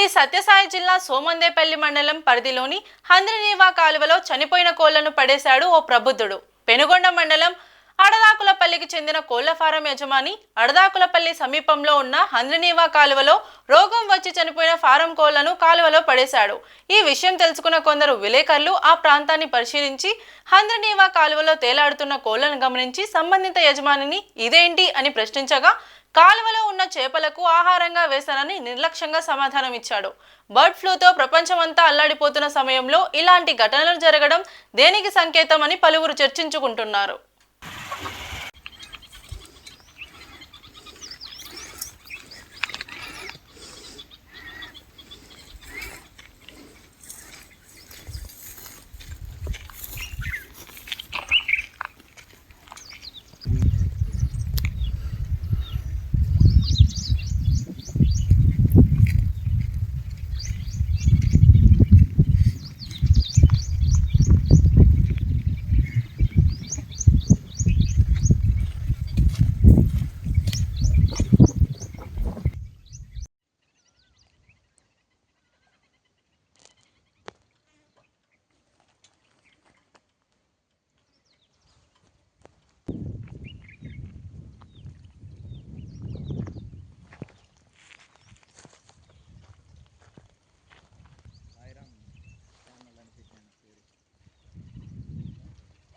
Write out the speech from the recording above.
శ్రీ సత్యసాయి జిల్లా సోమందేపల్లి మండలం పరిధిలోని హంద్రినీవా కాలువలో చనిపోయిన కోళ్లను పడేశాడు ఓ ప్రబుద్ధుడు. పెనుగొండ మండలం అడదాకులపల్లికి చెందిన కోళ్ల ఫారం యజమాని అడదాకులపల్లి సమీపంలో ఉన్న హంద్రినీవా కాలువలో రోగం వచ్చి చనిపోయిన ఫారం కోళ్లను కాలువలో పడేశాడు. ఈ విషయం తెలుసుకున్న కొందరు విలేకరులు ఆ ప్రాంతాన్ని పరిశీలించి హంద్రినీవా కాలువలో తేలాడుతున్న కోళ్లను గమనించి సంబంధిత యజమానిని ఇదేంటి అని ప్రశ్నించగా కాలువలో ఉన్న చేపలకు ఆహారంగా వేశానని నిర్లక్ష్యంగా సమాధానం ఇచ్చాడు. బర్డ్ ఫ్లూతో ప్రపంచమంతా అల్లాడిపోతున్న సమయంలో ఇలాంటి ఘటనలు జరగడం దేనికి సంకేతం అని పలువురు చర్చించుకుంటున్నారు.